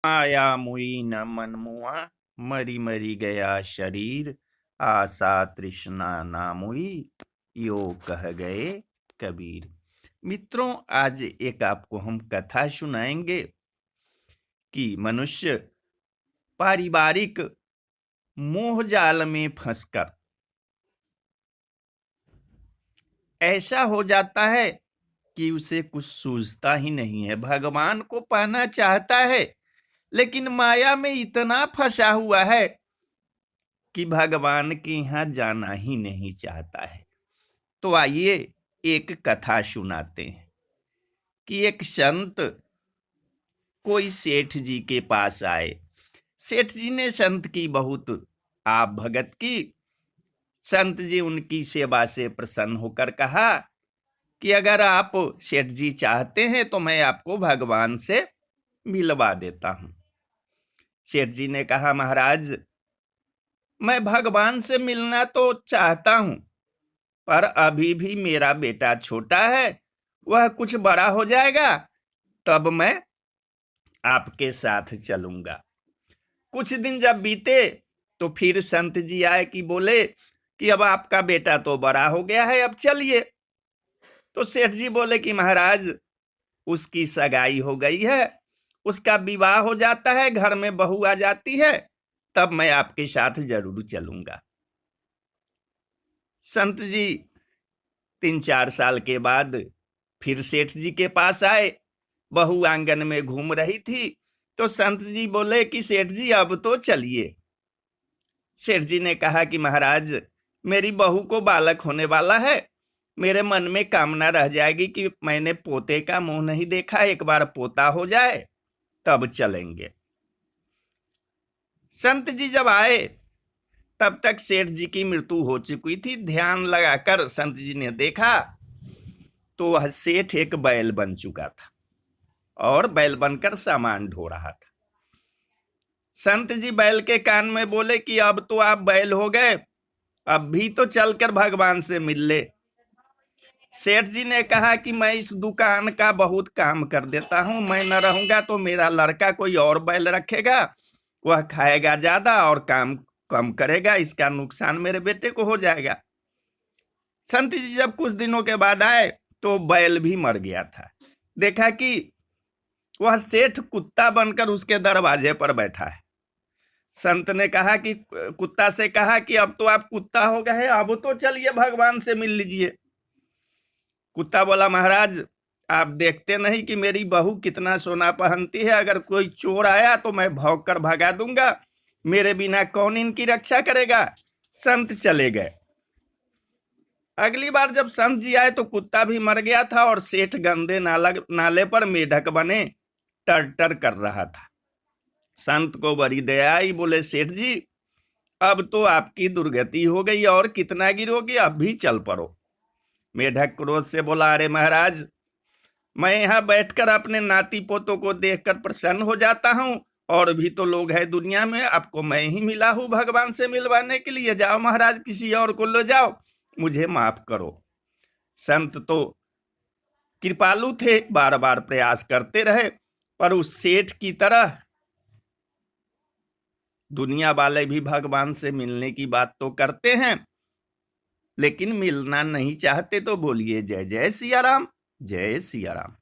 आया मुई न मन मुआ, मरी मरी गया शरीर। आशा तृष्णा ना मुई, यो कह गए कबीर। मित्रों, आज एक आपको हम कथा सुनाएंगे कि मनुष्य पारिवारिक मोह जाल में फंसकर ऐसा हो जाता है कि उसे कुछ सूझता ही नहीं है। भगवान को पाना चाहता है, लेकिन माया में इतना फंसा हुआ है कि भगवान के यहां जाना ही नहीं चाहता है। तो आइए एक कथा सुनाते हैं कि एक संत कोई सेठ जी के पास आए। सेठ जी ने संत की बहुत आप भगत की। संत जी उनकी सेवा से प्रसन्न होकर कहा कि अगर आप सेठ जी चाहते हैं तो मैं आपको भगवान से मिलवा देता हूं। सेठ जी ने कहा, महाराज, मैं भगवान से मिलना तो चाहता हूं, पर अभी भी मेरा बेटा छोटा है। वह कुछ बड़ा हो जाएगा तब मैं आपके साथ चलूंगा। कुछ दिन जब बीते तो फिर संत जी आए कि बोले कि अब आपका बेटा तो बड़ा हो गया है, अब चलिए। तो सेठ जी बोले कि महाराज, उसकी सगाई हो गई है, उसका विवाह हो जाता है, घर में बहू आ जाती है, तब मैं आपके साथ जरूर चलूंगा। संत जी 3-4 साल के बाद फिर सेठ जी के पास आए। बहू आंगन में घूम रही थी तो संत जी बोले कि सेठ जी अब तो चलिए। सेठ जी ने कहा कि महाराज, मेरी बहू को बालक होने वाला है। मेरे मन में कामना रह जाएगी कि मैंने पोते का मुंह नहीं देखा, एक बार पोता हो जाए तब चलेंगे। संत जी जब आए तब तक सेठ जी की मृत्यु हो चुकी थी। ध्यान लगाकर संत जी ने देखा तो वह सेठ एक बैल बन चुका था और बैल बनकर सामान ढो रहा था। संत जी बैल के कान में बोले कि अब तो आप बैल हो गए, अब भी तो चलकर भगवान से मिल ले। सेठ जी ने कहा कि मैं इस दुकान का बहुत काम कर देता हूं, मैं न रहूंगा तो मेरा लड़का कोई और बैल रखेगा, वह खाएगा ज्यादा और काम कम करेगा, इसका नुकसान मेरे बेटे को हो जाएगा। संत जी जब कुछ दिनों के बाद आए तो बैल भी मर गया था। देखा कि वह सेठ कुत्ता बनकर उसके दरवाजे पर बैठा है। संत ने कहा कि कुत्ता से कहा कि अब तो आप कुत्ता हो गए, अब तो चलिए भगवान से मिल लीजिए। कुत्ता बोला, महाराज, आप देखते नहीं कि मेरी बहू कितना सोना पहनती है, अगर कोई चोर आया तो मैं भौंक कर भगा दूंगा, मेरे बिना कौन इनकी रक्षा करेगा। संत चले गए। अगली बार जब संत जी आए तो कुत्ता भी मर गया था और सेठ गंदे नाले पर मेढक बने टर टर कर रहा था। संत को बड़ी दया आई, बोले, सेठ जी, अब तो आपकी दुर्गति हो गई और कितना गिरोगे, अब भी चल पड़ो। मेढक क्रोध से बोला, अरे महाराज, मैं यहाँ बैठकर अपने नाती पोतों को देखकर प्रसन्न हो जाता हूँ, और भी तो लोग हैं दुनिया में, आपको मैं ही मिला हूं भगवान से मिलवाने के लिए। जाओ महाराज, किसी और को ले जाओ, मुझे माफ करो। संत तो कृपालु थे, बार बार प्रयास करते रहे, पर उस सेठ की तरह दुनिया वाले भी भगवान से मिलने की बात तो करते हैं, लेकिन मिलना नहीं चाहते। तो बोलिए जय जय सिया राम, जय सिया राम।